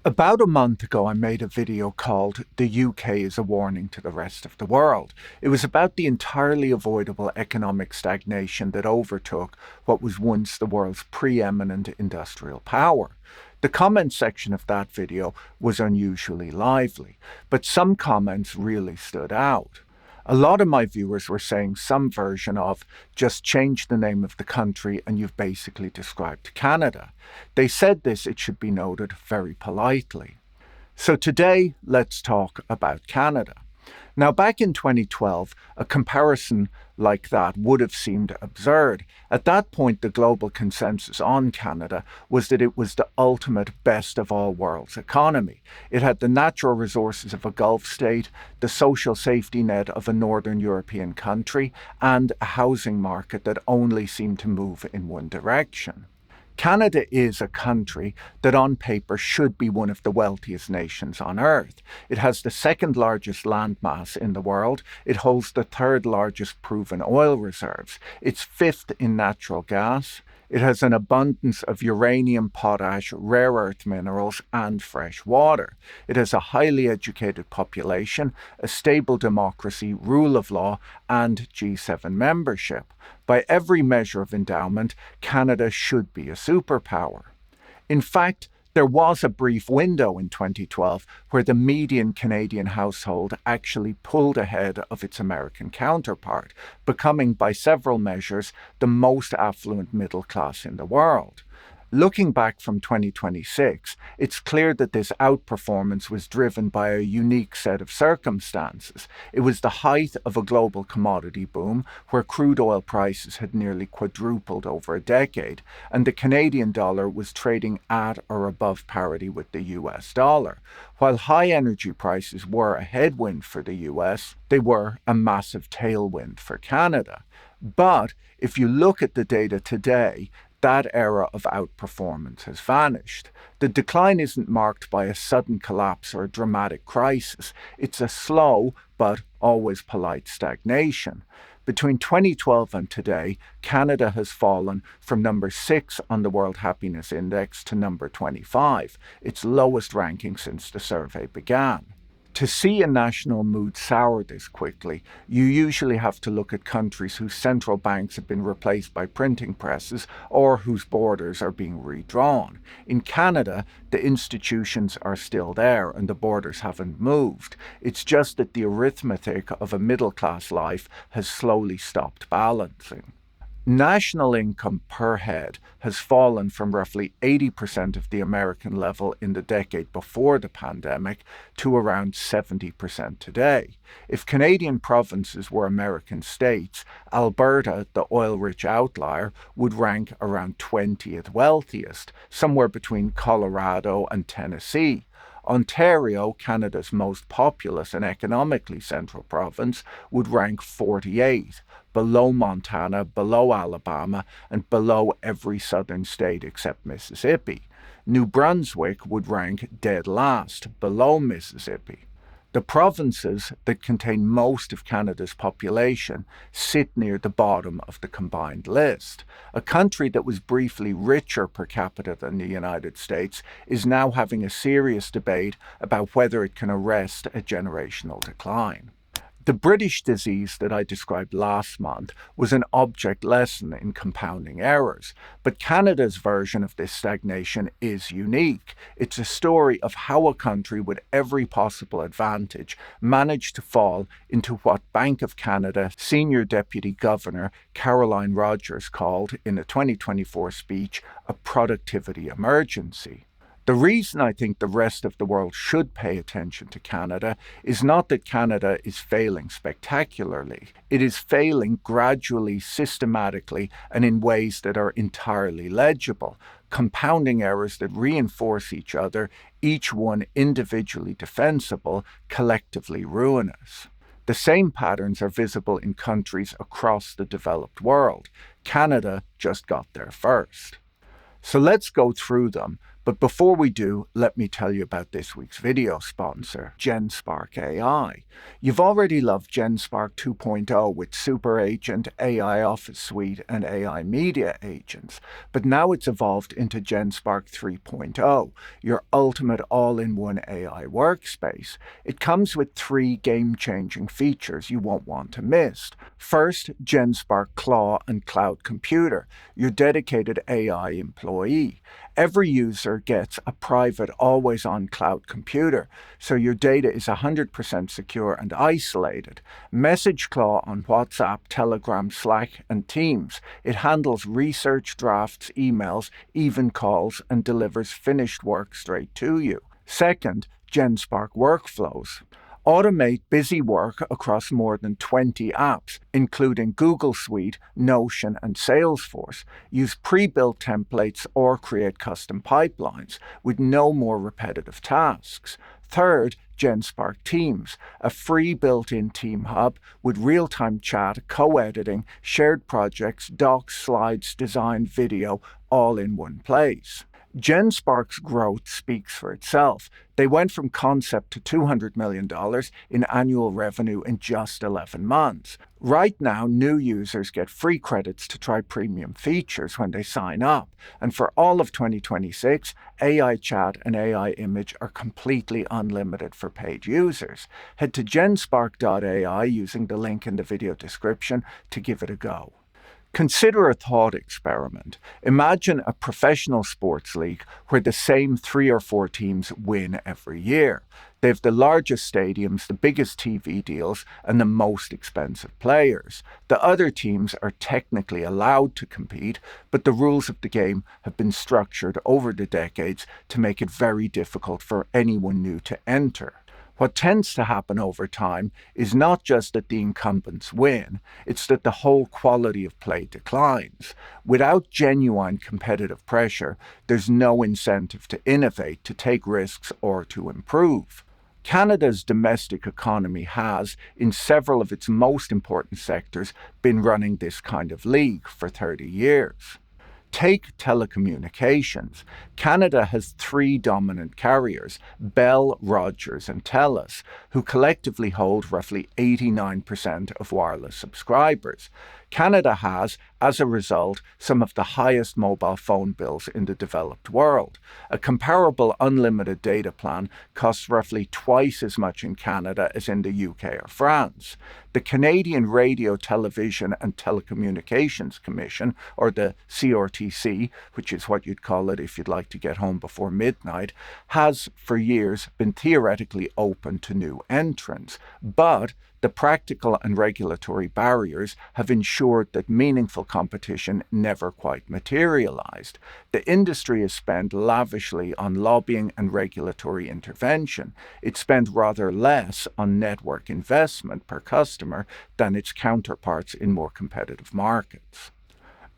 About a month ago, I made a video called "The UK is a Warning to the Rest of the World." It was about the entirely avoidable economic stagnation that overtook what was once the world's preeminent industrial power. The comment section of that video was unusually lively, but some comments really stood out. A lot of my viewers were saying some version of "just change the name of the country and you've basically described Canada." They said this, it should be noted, very politely. So today, let's talk about Canada. Now, back in 2012, a comparison like that would have seemed absurd. At that point, the global consensus on Canada was that it was the ultimate best of all worlds economy. It had the natural resources of a Gulf state, the social safety net of a Northern European country, and a housing market that only seemed to move in one direction. Canada is a country that on paper should be one of the wealthiest nations on earth. It has the second largest landmass in the world. It holds the third largest proven oil reserves. It's fifth in natural gas. It has an abundance of uranium, potash, rare earth minerals, and fresh water. It has a highly educated population, a stable democracy, rule of law, and G7 membership. By every measure of endowment, Canada should be a superpower. In fact, there was a brief window in 2012 where the median Canadian household actually pulled ahead of its American counterpart, becoming, by several measures, the most affluent middle class in the world. Looking back from 2026, it's clear that this outperformance was driven by a unique set of circumstances. It was the height of a global commodity boom, where crude oil prices had nearly quadrupled over a decade, and the Canadian dollar was trading at or above parity with the US dollar. While high energy prices were a headwind for the US, they were a massive tailwind for Canada. But if you look at the data today, that era of outperformance has vanished. The decline isn't marked by a sudden collapse or a dramatic crisis. It's a slow, but always polite stagnation. Between 2012 and today, Canada has fallen from number 6 on the World Happiness Index to number 25, its lowest ranking since the survey began. To see a national mood sour this quickly, you usually have to look at countries whose central banks have been replaced by printing presses or whose borders are being redrawn. In Canada, the institutions are still there and the borders haven't moved. It's just that the arithmetic of a middle-class life has slowly stopped balancing. National income per head has fallen from roughly 80% of the American level in the decade before the pandemic to around 70% today. If Canadian provinces were American states, Alberta, the oil-rich outlier, would rank around 20th wealthiest, somewhere between Colorado and Tennessee. Ontario, Canada's most populous and economically central province, would rank 48, below Montana, below Alabama, and below every southern state except Mississippi. New Brunswick would rank dead last, below Mississippi. The provinces that contain most of Canada's population sit near the bottom of the combined list. A country that was briefly richer per capita than the United States is now having a serious debate about whether it can arrest a generational decline. The British disease that I described last month was an object lesson in compounding errors, but Canada's version of this stagnation is unique. It's a story of how a country with every possible advantage managed to fall into what Bank of Canada Senior Deputy Governor Caroline Rogers called, in a 2024 speech, a productivity emergency. The reason I think the rest of the world should pay attention to Canada is not that Canada is failing spectacularly. It is failing gradually, systematically, and in ways that are entirely legible, compounding errors that reinforce each other, each one individually defensible, collectively ruinous. The same patterns are visible in countries across the developed world. Canada just got there first. So let's go through them, But before we do, let me tell you about this week's video sponsor, Genspark AI. You've already loved Genspark 2.0 with Super Agent, AI Office Suite, and AI Media Agents, but now it's evolved into Genspark 3.0, your ultimate all-in-one AI workspace. It comes with 3 game-changing features you won't want to miss. First, Genspark Claw and Cloud Computer, your dedicated AI employee. Every user gets a private, always-on cloud computer, so your data is 100% secure and isolated. Message Claw on WhatsApp, Telegram, Slack, and Teams. It handles research, drafts, emails, even calls, and delivers finished work straight to you. Second, Genspark Workflows. Automate busy work across more than 20 apps, including Google Suite, Notion, and Salesforce. Use pre-built templates or create custom pipelines with no more repetitive tasks. Third, Genspark Teams, a free built-in team hub with real-time chat, co-editing, shared projects, docs, slides, design, video, all in one place. Genspark's growth speaks for itself. They went from concept to $200 million in annual revenue in just 11 months. Right now, new users get free credits to try premium features when they sign up. And for all of 2026, AI Chat and AI Image are completely unlimited for paid users. Head to genspark.ai using the link in the video description to give it a go. Consider a thought experiment. Imagine a professional sports league where the same 3 or 4 teams win every year. They have the largest stadiums, the biggest TV deals, and the most expensive players. The other teams are technically allowed to compete, but the rules of the game have been structured over the decades to make it very difficult for anyone new to enter. What tends to happen over time is not just that the incumbents win, it's that the whole quality of play declines. Without genuine competitive pressure, there's no incentive to innovate, to take risks, or to improve. Canada's domestic economy has, in several of its most important sectors, been running this kind of league for 30 years. Take telecommunications. Canada has 3 dominant carriers, Bell, Rogers, and TELUS, who collectively hold roughly 89% of wireless subscribers. Canada has, as a result, some of the highest mobile phone bills in the developed world. A comparable unlimited data plan costs roughly twice as much in Canada as in the UK or France. The Canadian Radio, Television and Telecommunications Commission, or the CRTC, which is what you'd call it if you'd like to get home before midnight, has for years been theoretically open to new entrants, but the practical and regulatory barriers have ensured that meaningful competition never quite materialized. The industry has spent lavishly on lobbying and regulatory intervention. It spent rather less on network investment per customer than its counterparts in more competitive markets.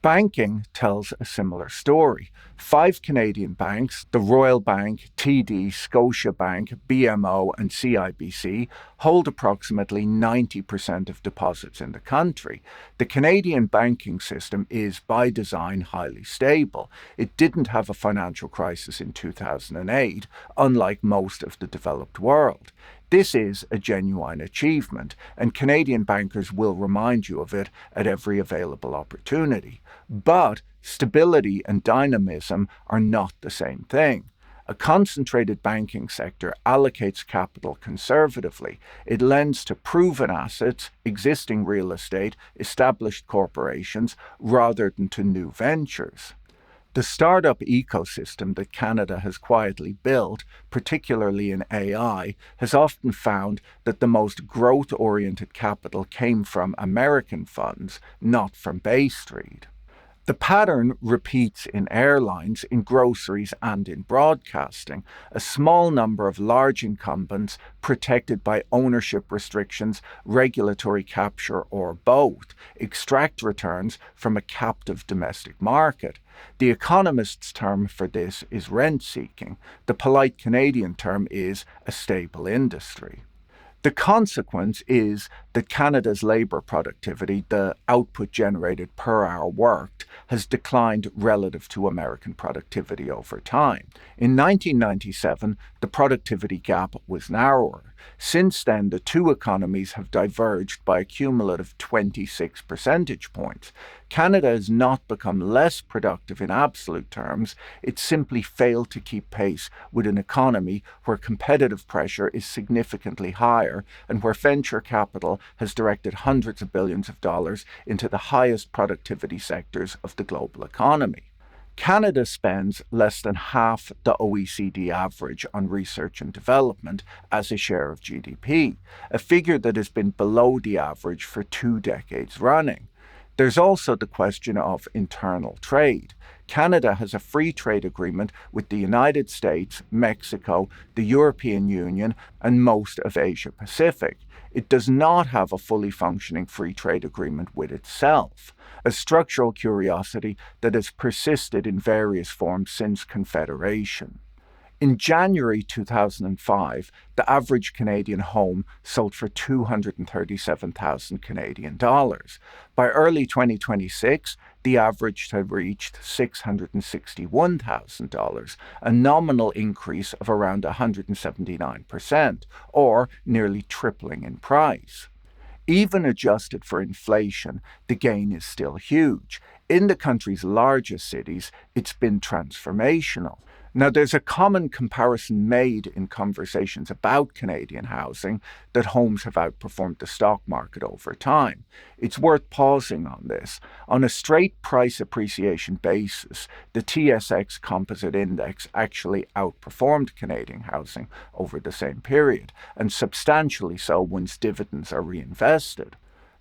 Banking tells a similar story. 5 Canadian banks, the Royal Bank, TD, Scotiabank, BMO, and CIBC, hold approximately 90% of deposits in the country. The Canadian banking system is, by design, highly stable. It didn't have a financial crisis in 2008, unlike most of the developed world. This is a genuine achievement, and Canadian bankers will remind you of it at every available opportunity. But stability and dynamism are not the same thing. A concentrated banking sector allocates capital conservatively. It lends to proven assets, existing real estate, established corporations, rather than to new ventures. The startup ecosystem that Canada has quietly built, particularly in AI, has often found that the most growth-oriented capital came from American funds, not from Bay Street. The pattern repeats in airlines, in groceries, and in broadcasting. A small number of large incumbents protected by ownership restrictions, regulatory capture, or both, extract returns from a captive domestic market. The economist's term for this is rent-seeking. The polite Canadian term is a stable industry. The consequence is that Canada's labour productivity, the output generated per hour worked, has declined relative to American productivity over time. In 1997, the productivity gap was narrower. Since then, the two economies have diverged by a cumulative 26 percentage points. Canada has not become less productive in absolute terms, it simply failed to keep pace with an economy where competitive pressure is significantly higher and where venture capital has directed hundreds of billions of dollars into the highest productivity sectors of the global economy. Canada spends less than half the OECD average on research and development as a share of GDP, a figure that has been below the average for 2 decades running. There's also the question of internal trade. Canada has a free trade agreement with the United States, Mexico, the European Union, and most of Asia Pacific. It does not have a fully functioning free trade agreement with itself, a structural curiosity that has persisted in various forms since Confederation. In January 2005, the average Canadian home sold for 237,000 Canadian dollars. By early 2026, the average had reached $661,000, a nominal increase of around 179%, or nearly tripling in price. Even adjusted for inflation, the gain is still huge. In the country's largest cities, it's been transformational. Now, there's a common comparison made in conversations about Canadian housing that homes have outperformed the stock market over time. It's worth pausing on this. On a straight price appreciation basis, the TSX Composite Index actually outperformed Canadian housing over the same period, and substantially so once dividends are reinvested.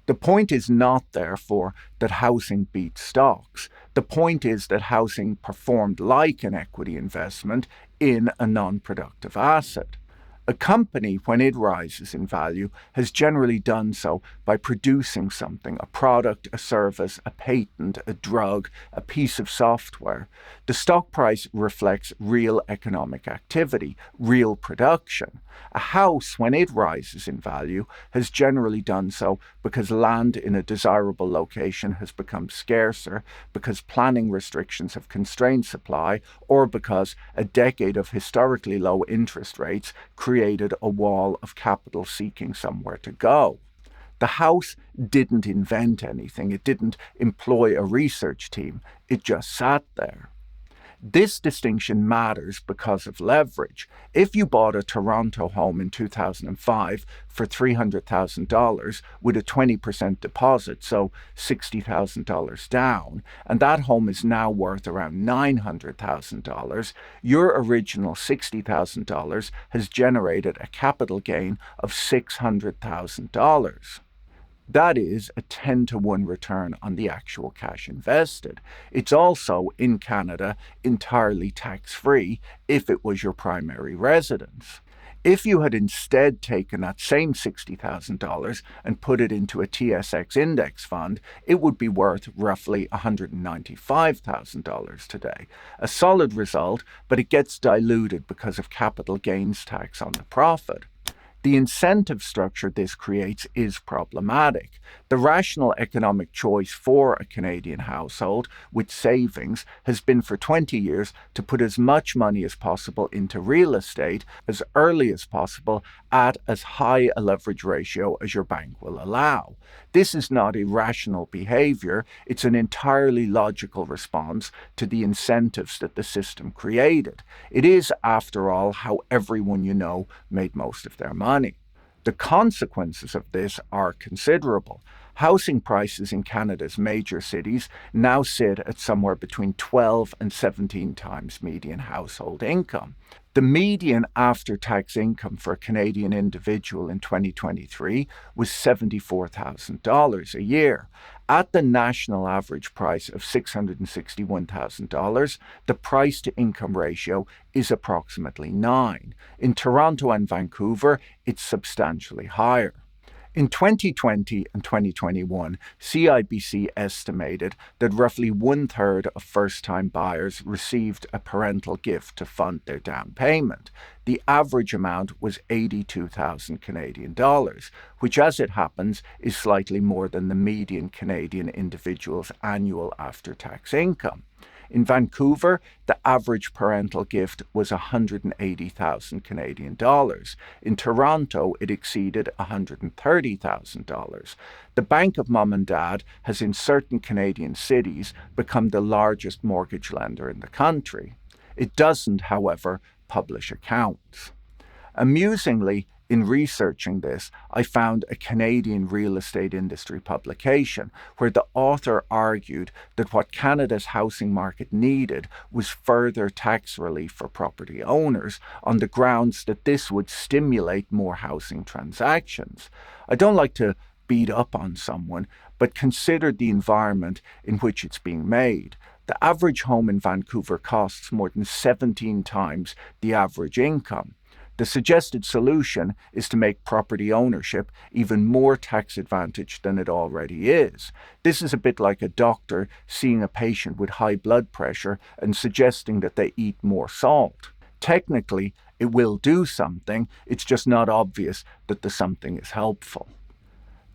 The point is not, therefore, that housing beats stocks. The point is that housing performed like an equity investment in a non-productive asset. A company, when it rises in value, has generally done so by producing something, a product, a service, a patent, a drug, a piece of software. The stock price reflects real economic activity, real production. A house, when it rises in value, has generally done so because land in a desirable location has become scarcer, because planning restrictions have constrained supply, or because a decade of historically low interest rates created a wall of capital seeking somewhere to go. The house didn't invent anything, it didn't employ a research team, it just sat there. This distinction matters because of leverage. If you bought a Toronto home in 2005 for $300,000 with a 20% deposit, so $60,000 down, and that home is now worth around $900,000, your original $60,000 has generated a capital gain of $600,000. That is a 10-to-1 return on the actual cash invested. It's also, in Canada, entirely tax-free if it was your primary residence. If you had instead taken that same $60,000 and put it into a TSX index fund, it would be worth roughly $195,000 today. A solid result, but it gets diluted because of capital gains tax on the profit. The incentive structure this creates is problematic. The rational economic choice for a Canadian household with savings has been for 20 years to put as much money as possible into real estate as early as possible at as high a leverage ratio as your bank will allow. This is not irrational behavior, it's an entirely logical response to the incentives that the system created. It is, after all, how everyone you know made most of their money. The consequences of this are considerable. Housing prices in Canada's major cities now sit at somewhere between 12 and 17 times median household income. The median after-tax income for a Canadian individual in 2023 was $74,000 a year. At the national average price of $661,000, the price-to-income ratio is approximately 9. In Toronto and Vancouver, it's substantially higher. In 2020 and 2021, CIBC estimated that roughly one-third of first-time buyers received a parental gift to fund their down payment. The average amount was 82,000 Canadian dollars, which as it happens is slightly more than the median Canadian individual's annual after-tax income. In Vancouver, the average parental gift was 180,000 Canadian dollars. In Toronto, it exceeded $130,000. The Bank of Mom and Dad has in certain Canadian cities become the largest mortgage lender in the country. It doesn't, however, publish accounts. Amusingly, in researching this, I found a Canadian real estate industry publication where the author argued that what Canada's housing market needed was further tax relief for property owners on the grounds that this would stimulate more housing transactions. I don't like to beat up on someone, but consider the environment in which it's being made. The average home in Vancouver costs more than 17 times the average income. The suggested solution is to make property ownership even more tax advantaged than it already is. This is a bit like a doctor seeing a patient with high blood pressure and suggesting that they eat more salt. Technically, it will do something, it's just not obvious that the something is helpful.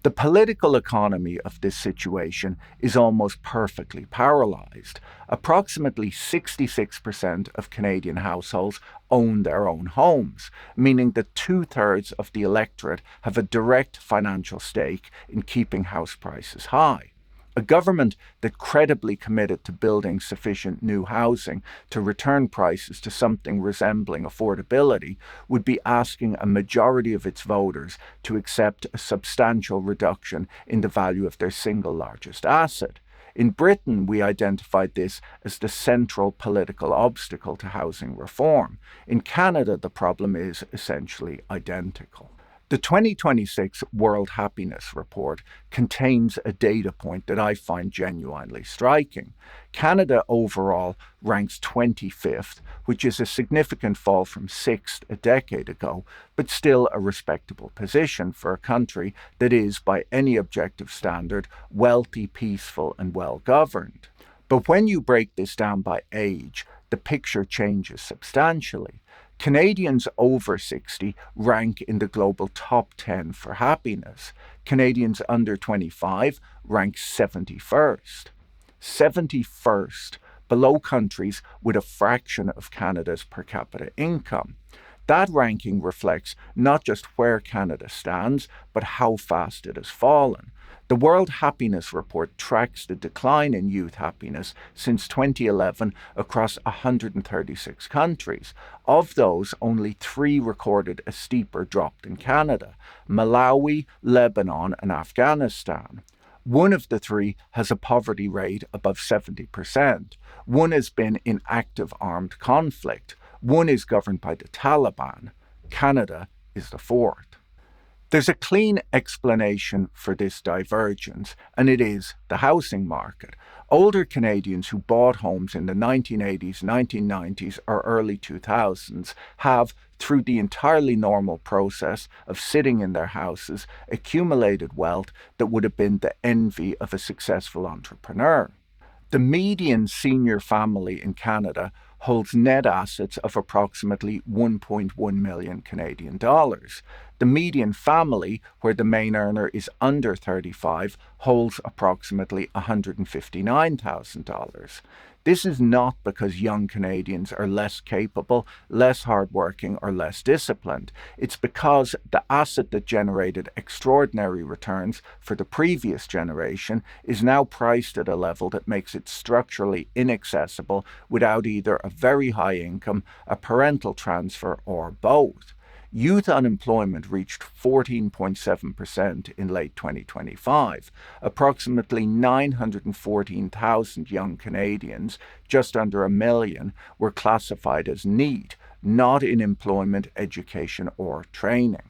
The political economy of this situation is almost perfectly paralysed. Approximately 66% of Canadian households own their own homes, meaning that two-thirds of the electorate have a direct financial stake in keeping house prices high. A government that credibly committed to building sufficient new housing to return prices to something resembling affordability would be asking a majority of its voters to accept a substantial reduction in the value of their single largest asset. In Britain, we identified this as the central political obstacle to housing reform. In Canada, the problem is essentially identical. The 2026 World Happiness Report contains a data point that I find genuinely striking. Canada overall ranks 25th, which is a significant fall from 6th a decade ago, but still a respectable position for a country that is, by any objective standard, wealthy, peaceful, and well-governed. But when you break this down by age, the picture changes substantially. Canadians over 60 rank in the global top 10 for happiness. Canadians under 25 rank 71st. 71st, below countries with a fraction of Canada's per capita income. That ranking reflects not just where Canada stands, but how fast it has fallen. The World Happiness Report tracks the decline in youth happiness since 2011 across 136 countries. Of those, only 3 recorded a steeper drop than Canada: Malawi, Lebanon, and Afghanistan. One of the 3 has a poverty rate above 70%. One has been in active armed conflict. One is governed by the Taliban. Canada is the 4th. There's a clean explanation for this divergence, and it is the housing market. Older Canadians who bought homes in the 1980s, 1990s, or early 2000s have, through the entirely normal process of sitting in their houses, accumulated wealth that would have been the envy of a successful entrepreneur. The median senior family in Canada holds net assets of approximately 1.1 million Canadian dollars. The median family, where the main earner is under 35, holds approximately $159,000. This is not because young Canadians are less capable, less hardworking, or less disciplined. It's because the asset that generated extraordinary returns for the previous generation is now priced at a level that makes it structurally inaccessible without either a very high income, a parental transfer, or both. Youth unemployment reached 14.7% in late 2025. Approximately 914,000 young Canadians, just under a million, were classified as NEET, not in employment, education, or training.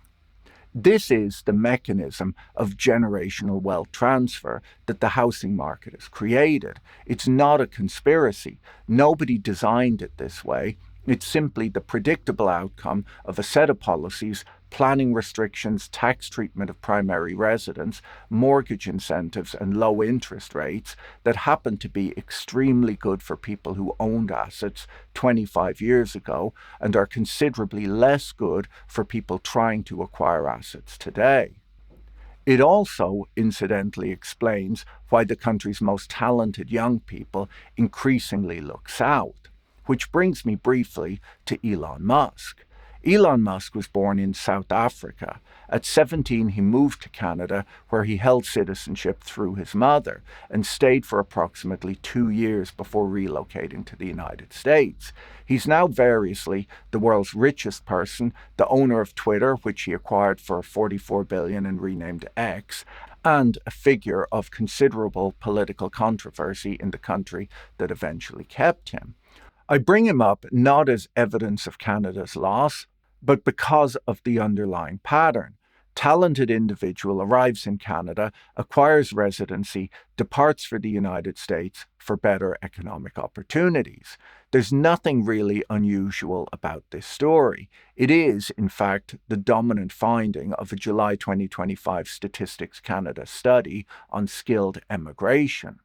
This is the mechanism of generational wealth transfer that the housing market has created. It's not a conspiracy. Nobody designed it this way. It's simply the predictable outcome of a set of policies planning restrictions, tax treatment of primary residents, mortgage incentives, and low interest rates that happened to be extremely good for people who owned assets 25 years ago and are considerably less good for people trying to acquire assets today. It also, incidentally, explains why the country's most talented young people increasingly look south. Which brings me briefly to Elon Musk. Elon Musk was born in South Africa. At 17, he moved to Canada, where he held citizenship through his mother, and stayed for approximately 2 years before relocating to the United States. He's now variously the world's richest person, the owner of Twitter, which he acquired for $44 billion and renamed X, and a figure of considerable political controversy in the country that eventually kept him. I bring him up not as evidence of Canada's loss, but because of the underlying pattern. Talented individual arrives in Canada, acquires residency, departs for the United States for better economic opportunities. There's nothing really unusual about this story. It is, in fact, the dominant finding of a July 2025 Statistics Canada study on skilled emigration.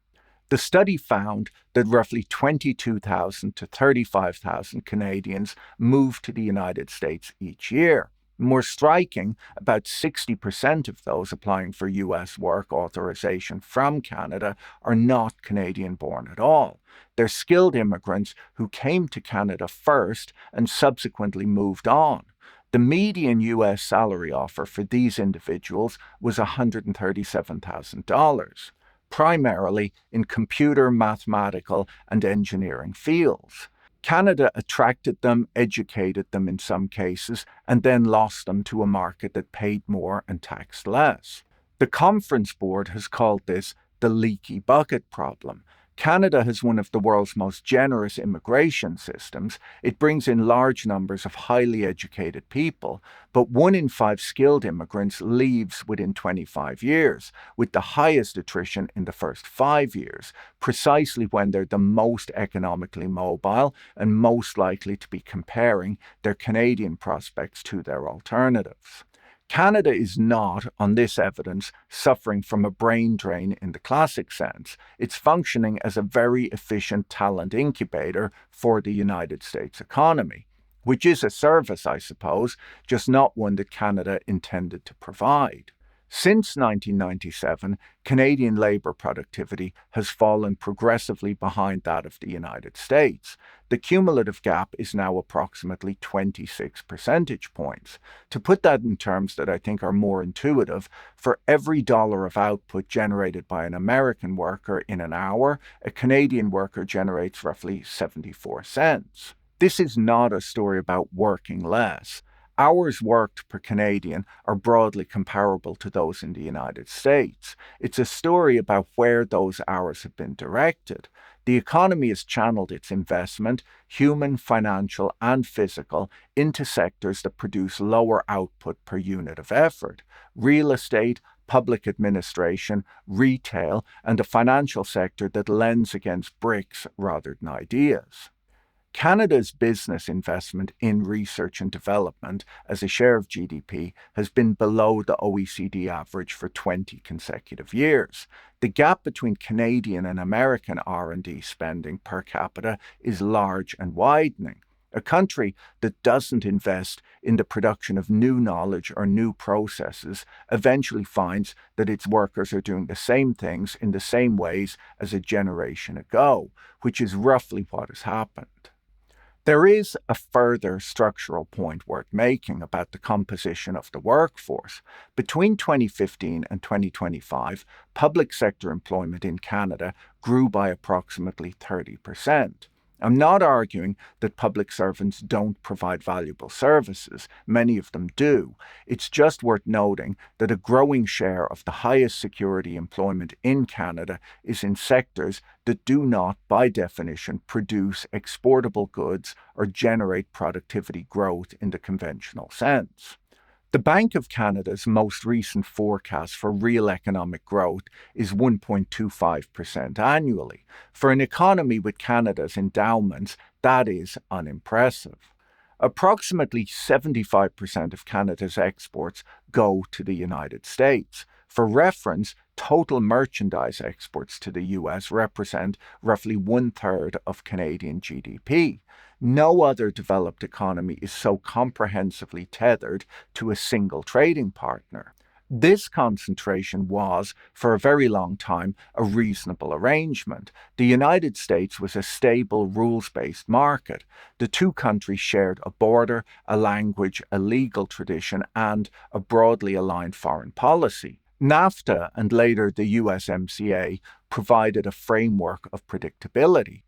The study found that roughly 22,000 to 35,000 Canadians move to the United States each year. More striking, about 60% of those applying for US work authorization from Canada are not Canadian born at all. They're skilled immigrants who came to Canada first and subsequently moved on. The median US salary offer for these individuals was $137,000. Primarily in computer, mathematical, and engineering fields. Canada attracted them, educated them in some cases, and then lost them to a market that paid more and taxed less. The Conference Board has called this the leaky bucket problem. Canada has one of the world's most generous immigration systems. It brings in large numbers of highly educated people, but 1 in 5 skilled immigrants leaves within 25 years, with the highest attrition in the first 5 years, precisely when they're the most economically mobile and most likely to be comparing their Canadian prospects to their alternatives. Canada is not, on this evidence, suffering from a brain drain in the classic sense. It's functioning as a very efficient talent incubator for the United States economy, which is a service, I suppose, just not one that Canada intended to provide. Since 1997, Canadian labour productivity has fallen progressively behind that of the United States. The cumulative gap is now approximately 26 percentage points. To put that in terms that I think are more intuitive, for every dollar of output generated by an American worker in an hour, a Canadian worker generates roughly 74 cents. This is not a story about working less. Hours worked per Canadian are broadly comparable to those in the United States. It's a story about where those hours have been directed. The economy has channeled its investment, human, financial, and physical, into sectors that produce lower output per unit of effort. Real estate, public administration, retail, and a financial sector that lends against bricks rather than ideas. Canada's business investment in research and development as a share of GDP has been below the OECD average for 20 consecutive years. The gap between Canadian and American R&D spending per capita is large and widening. A country that doesn't invest in the production of new knowledge or new processes eventually finds that its workers are doing the same things in the same ways as a generation ago, which is roughly what has happened. There is a further structural point worth making about the composition of the workforce. Between 2015 and 2025, public sector employment in Canada grew by approximately 30%. I'm not arguing that public servants don't provide valuable services. Many of them do. It's just worth noting that a growing share of the highest security employment in Canada is in sectors that do not, by definition, produce exportable goods or generate productivity growth in the conventional sense. The Bank of Canada's most recent forecast for real economic growth is 1.25% annually. For an economy with Canada's endowments, that is unimpressive. Approximately 75% of Canada's exports go to the United States. For reference, total merchandise exports to the US represent roughly one-third of Canadian GDP. No other developed economy is so comprehensively tethered to a single trading partner. This concentration was, for a very long time, a reasonable arrangement. The United States was a stable, rules-based market. The two countries shared a border, a language, a legal tradition, and a broadly aligned foreign policy. NAFTA and later the USMCA provided a framework of predictability.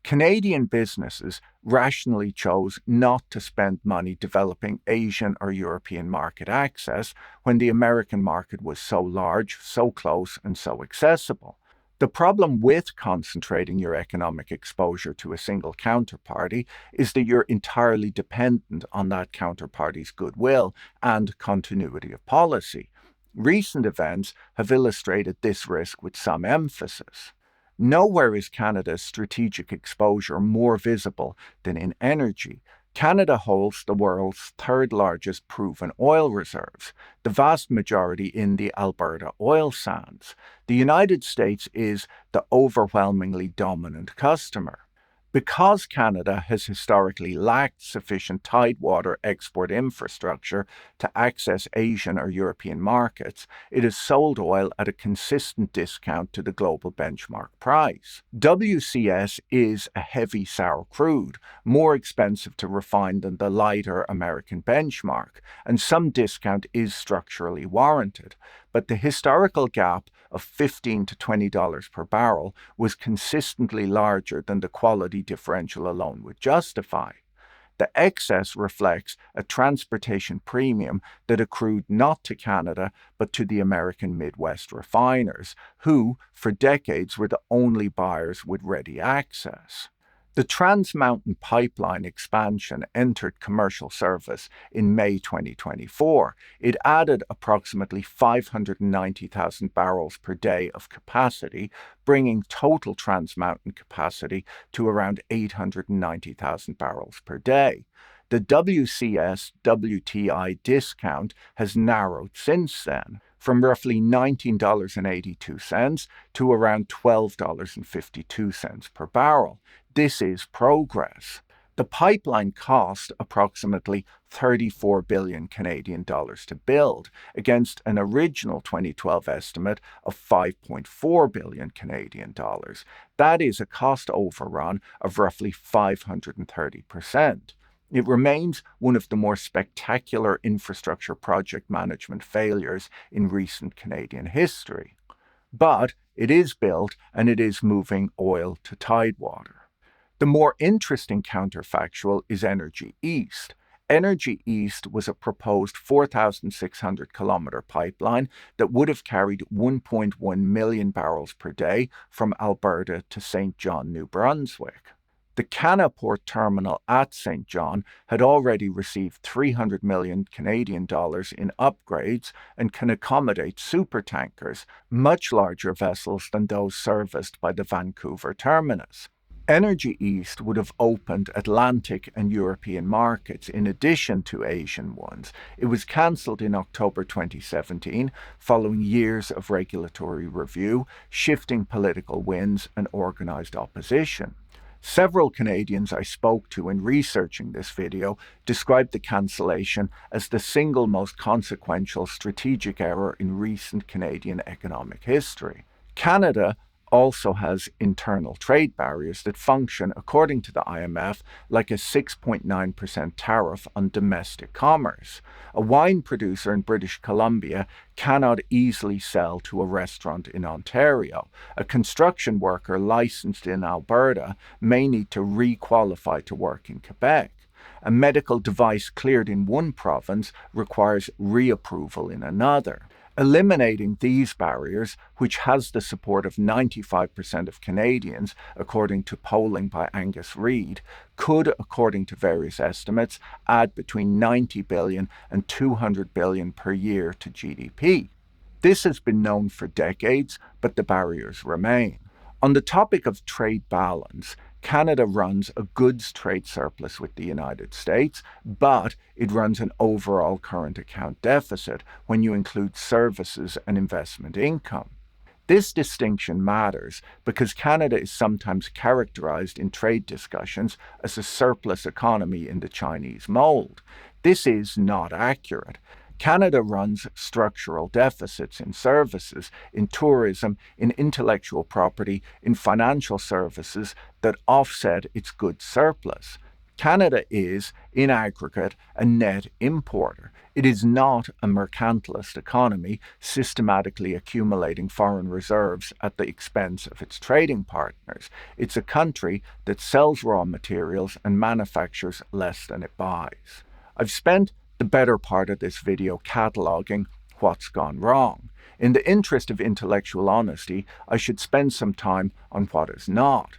Canadian businesses rationally chose not to spend money developing Asian or European market access when the American market was so large, so close, and so accessible. The problem with concentrating your economic exposure to a single counterparty is that you're entirely dependent on that counterparty's goodwill and continuity of policy. Recent events have illustrated this risk with some emphasis. Nowhere is Canada's strategic exposure more visible than in energy. Canada holds the world's third largest proven oil reserves, the vast majority in the Alberta oil sands. The United States is the overwhelmingly dominant customer. Because Canada has historically lacked sufficient tidewater export infrastructure to access Asian or European markets, it has sold oil at a consistent discount to the global benchmark price. WCS is a heavy sour crude, more expensive to refine than the lighter American benchmark, and some discount is structurally warranted. But the historical gap of $15 to $20 per barrel was consistently larger than the quality differential alone would justify. The excess reflects a transportation premium that accrued not to Canada but to the American Midwest refiners, who, for decades, were the only buyers with ready access. The Trans Mountain Pipeline expansion entered commercial service in May 2024. It added approximately 590,000 barrels per day of capacity, bringing total Trans Mountain capacity to around 890,000 barrels per day. The WCS WTI discount has narrowed since then, from roughly $19.82 to around $12.52 per barrel. This is progress. The pipeline cost approximately 34 billion Canadian dollars to build, against an original 2012 estimate of 5.4 billion Canadian dollars. That is a cost overrun of roughly 530%. It remains one of the more spectacular infrastructure project management failures in recent Canadian history. But it is built and it is moving oil to tidewater. The more interesting counterfactual is Energy East. Energy East was a proposed 4,600-kilometer pipeline that would have carried 1.1 million barrels per day from Alberta to St. John, New Brunswick. The Canaport terminal at St. John had already received 300 million Canadian dollars in upgrades and can accommodate supertankers, much larger vessels than those serviced by the Vancouver terminus. Energy East would have opened Atlantic and European markets in addition to Asian ones. It was cancelled in October 2017 following years of regulatory review, shifting political winds, and organised opposition. Several Canadians I spoke to in researching this video described the cancellation as the single most consequential strategic error in recent Canadian economic history. Canada also has internal trade barriers that function, according to the IMF, like a 6.9% tariff on domestic commerce. A wine producer in British Columbia cannot easily sell to a restaurant in Ontario. A construction worker licensed in Alberta may need to re-qualify to work in Quebec. A medical device cleared in one province requires reapproval in another. Eliminating these barriers, which has the support of 95% of Canadians, according to polling by Angus Reid, could, according to various estimates, add between 90 billion and 200 billion per year to GDP. This has been known for decades, but the barriers remain. On the topic of trade balance, Canada runs a goods trade surplus with the United States, but it runs an overall current account deficit when you include services and investment income. This distinction matters because Canada is sometimes characterized in trade discussions as a surplus economy in the Chinese mold. This is not accurate. Canada runs structural deficits in services, in tourism, in intellectual property, in financial services that offset its goods surplus. Canada is, in aggregate, a net importer. It is not a mercantilist economy systematically accumulating foreign reserves at the expense of its trading partners. It's a country that sells raw materials and manufactures less than it buys. I've spent the better part of this video cataloging what's gone wrong. In the interest of intellectual honesty, I should spend some time on what is not.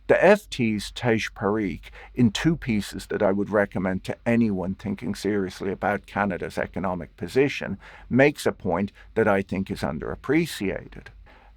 The FT's Tej Parikh, in two pieces that I would recommend to anyone thinking seriously about Canada's economic position, makes a point that I think is underappreciated.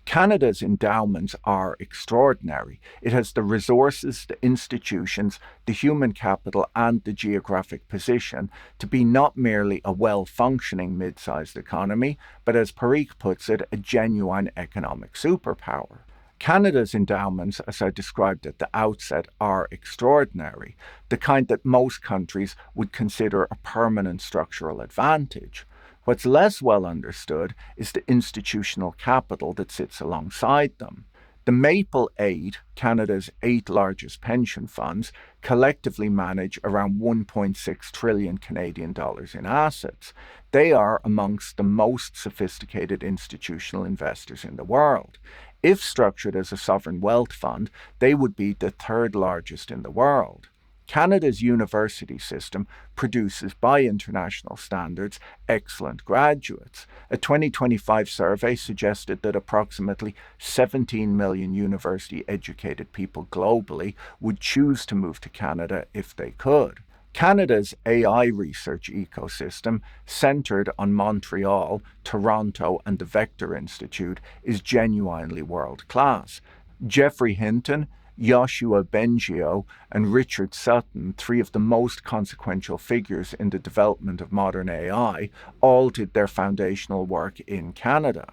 Canada's endowments are extraordinary. It has the resources, the institutions, the human capital, and the geographic position to be not merely a well-functioning mid-sized economy, but as Parikh puts it, a genuine economic superpower. Canada's endowments, as I described at the outset, are extraordinary, the kind that most countries would consider a permanent structural advantage. What's less well understood is the institutional capital that sits alongside them. The Maple 8, Canada's 8 largest pension funds, collectively manage around 1.6 trillion Canadian dollars in assets. They are amongst the most sophisticated institutional investors in the world. If structured as a sovereign wealth fund, they would be the third largest in the world. Canada's university system produces, by international standards, excellent graduates. A 2025 survey suggested that approximately 17 million university-educated people globally would choose to move to Canada if they could. Canada's AI research ecosystem, centered on Montreal, Toronto, and the Vector Institute, is genuinely world-class. Geoffrey Hinton, Yoshua Bengio, and Richard Sutton, three of the most consequential figures in the development of modern AI, all did their foundational work in Canada.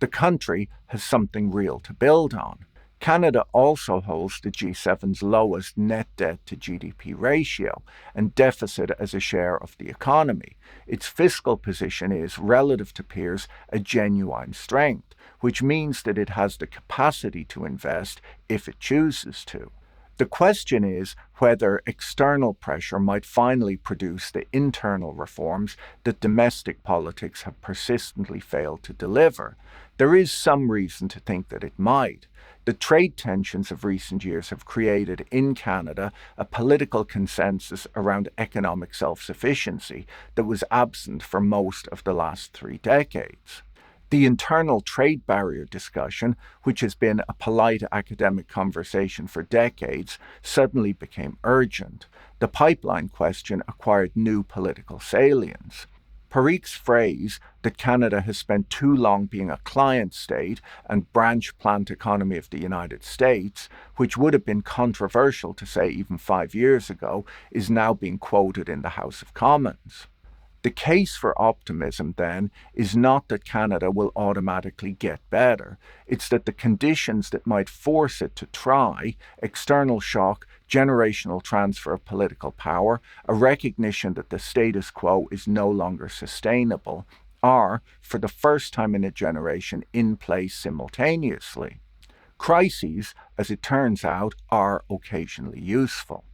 The country has something real to build on. Canada also holds the G7's lowest net debt to GDP ratio and deficit as a share of the economy. Its fiscal position is, relative to peers, a genuine strength, which means that it has the capacity to invest if it chooses to. The question is whether external pressure might finally produce the internal reforms that domestic politics have persistently failed to deliver. There is some reason to think that it might. The trade tensions of recent years have created in Canada a political consensus around economic self-sufficiency that was absent for most of the last 3 decades. The internal trade barrier discussion, which has been a polite academic conversation for decades, suddenly became urgent. The pipeline question acquired new political salience. Parikh's phrase that Canada has spent too long being a client state and branch plant economy of the United States, which would have been controversial to say even 5 years ago, is now being quoted in the House of Commons. The case for optimism, then, is not that Canada will automatically get better. It's that the conditions that might force it to try, external shock, generational transfer of political power, a recognition that the status quo is no longer sustainable, are, for the first time in a generation, in place simultaneously. Crises, as it turns out, are occasionally useful.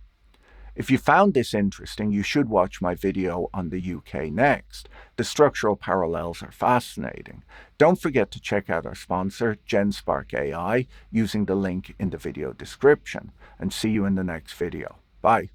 If you found this interesting, you should watch my video on the UK next. The structural parallels are fascinating. Don't forget to check out our sponsor, Genspark AI, using the link in the video description. And see you in the next video. Bye.